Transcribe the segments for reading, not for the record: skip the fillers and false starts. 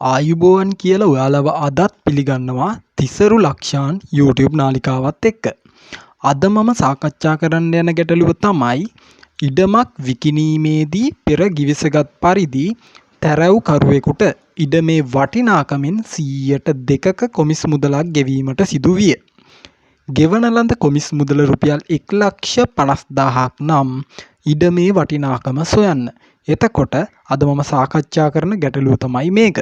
ආයුබෝවන් කියලා ඔයාලව අදත් පිළිගන්නවා තිසරු ලක්ෂාන් YouTube නාලිකාවත් එක්ක. අද මම සාකච්ඡා කරන්න යන ගැටලුව තමයි ඉඩමක් විකිණීමේදී පෙර ගිවිසගත් පරිදි තැරැව්කරුවෙකුට ඉඩමේ වටිනාකමින් 2%ක කොමිස් මුදලක් ගෙවීමට සිදු විය. ගෙවන ලද කොමිස් මුදල රුපියල් 1,50,000ක් නම් ඉඩමේ වටිනාකම සොයන්න. එතකොට අද මම සාකච්ඡා කරන ගැටලුව තමයි මේක.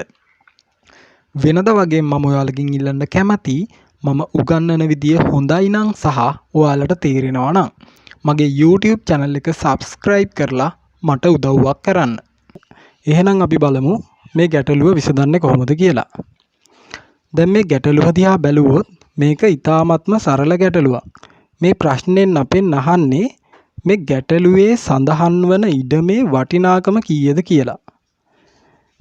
වෙනද වගේ මම ඔයාලකින් ඉල්ලන්න කැමති මම උගන්වන විදිය හොඳයි නම් සහ ඔයාලට තේරෙනවා නම් මගේ YouTube channel එක subscribe කරලා මට උදව්වක් කරන්න. එහෙනම් අපි බලමු මේ ගැටලුව විසඳන්නේ කොහොමද කියලා. දැන් මේ ගැටලුව දිහා බැලුවොත් මේක ඉතාමත්ම සරල ගැටලුවක්. මේ ප්‍රශ්නෙන් අපෙන් අහන්නේ මේ ගැටලුවේ සඳහන් වන ඉඩමේ වටිනාකම කීයද කියලා.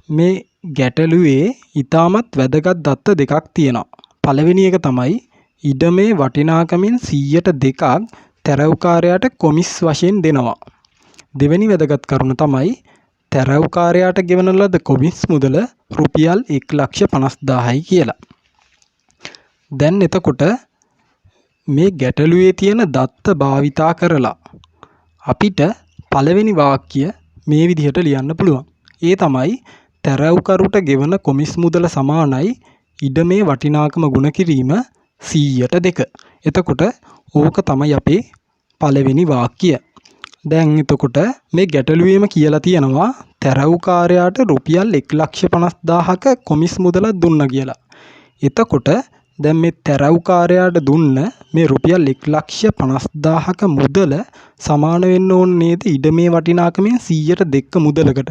මේ ගැටලුවේ ඉතාමත් වැදගත් දත්ත දෙකක් තියෙනවා. පළවෙනි එක තමයි ඉඩමේ වටිනාකමින් 2%ක් තැරැව්කාරයාට කොමිස් වශයෙන් දෙනවා. දෙවෙනි වැදගත් කරුණ තමයි තැරැව්කාරයාට ගෙවන ලද කොමිස් මුදල රුපියල් 1,50,000යි කියලා. දැන් එතකොට මේ ගැටලුවේ තියෙන දත්ත භාවිතා කරලා අපිට පළවෙනි වාක්‍ය මේ විදිහට ලියන්න පුළුවන්. ඒ තමයි තැරැව්කරුට ගෙවන කොමිස් මුදල සමානයි ඉඩමේ වටිනාකම ගුණ කිරීම 100ට 2. එතකොට ඕක තමයි අපේ පළවෙනි වාක්‍ය. දැන් එතකොට මේ ගැටලුවේම කියලා තියෙනවා තැරැව්කාරයාට රුපියල් 1,50,000ක කොමිස් මුදලක් දුන්නා කියලා. එතකොට දැන් මේ තැරැව්කාරයාට දුන්න මේ රුපියල් 1,50,000ක මුදල සමාන වෙන්න ඕනේ නේද ඉඩමේ වටිනාකමෙන් 100ට 2 මුදලකට.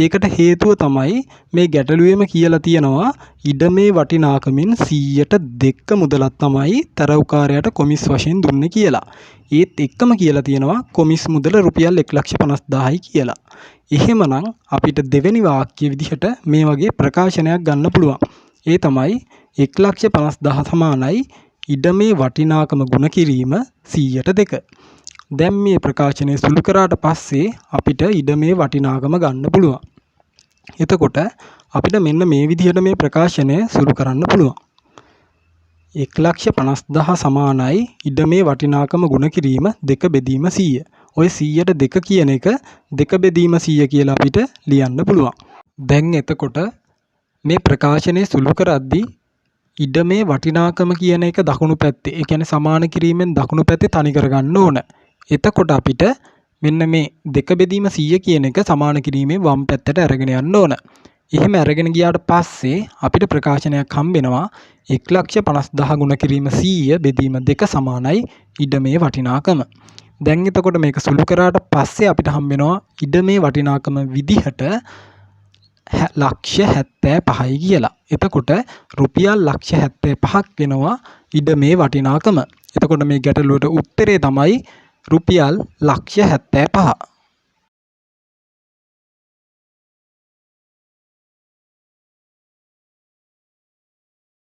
ඒකට හේතුව තමයි මේ ගැටලුවේම කියලා තියෙනවා ඉඩමේ වටිනාකමෙන් 100ට 2 මුදලක් තමයි තැරැව්කාරයාට කොමිස් වශයෙන් දුන්නේ කියලා. ඒත් එක්කම කියලා තියෙනවා කොමිස් මුදල රුපියල් 1,50,000යි කියලා. එහෙමනම් අපිට දෙවෙනි වාක්‍ය විදිහට මේ වගේ ප්‍රකාශනයක් ගන්න පුළුවන්. ඒ තමයි 1,50,000 සමානයි ඉඩමේ වටිනාකම ගුණ කිරීම 100ට 2. දැන් මේ ප්‍රකාශනය සුළු කරාට පස්සේ අපිට ඉඩමේ වටිනාකම ගන්න පුළුවන්. එතකොට අපිට මෙන්න මේ විදිහට මේ ප්‍රකාශනය සුළු කරන්න පුළුවන්. 1,50,000 සමානයි ඉඩමේ වටිනාකම ගුණ කිරීම 2 බෙදීම 100. ඔය 100ට 2 කියන එක 2 බෙදීම 100 කියලා අපිට ලියන්න පුළුවන්. දැන් එතකොට මේ ප්‍රකාශනය සුළු කරද්දී ඉඩමේ වටිනාකම කියන එක දකුණු පැත්තේ, ඒ කියන්නේ සමාන කිරීමෙන් දකුණු පැත්තේ තනි කරගන්න ඕන. එතකොට අපිට මෙන්න මේ 2 බෙදීම 100 කියන එක සමාන කිරීමේ වම් පැත්තට අරගෙන යන්න ඕන. එහෙම අරගෙන ගියාට පස්සේ අපිට ප්‍රකාශනයක් හම්බෙනවා 1,50,000 ගුණ කිරීම 100 බෙදීම 2 සමානයි ඉඩමේ වටිනාකම. දැන් එතකොට මේක සුළු කරාට පස්සේ අපිට හම්බෙනවා ඉඩමේ වටිනාකම විදිහට ලක්ෂ 75යි කියලා. එතකොට රුපියල් ලක්ෂ 75ක් වෙනවා ඉඩමේ වටිනාකම. එතකොට මේ ගැටලුවට උත්තරේ තමයි රුපියල් ලක්ෂ 75.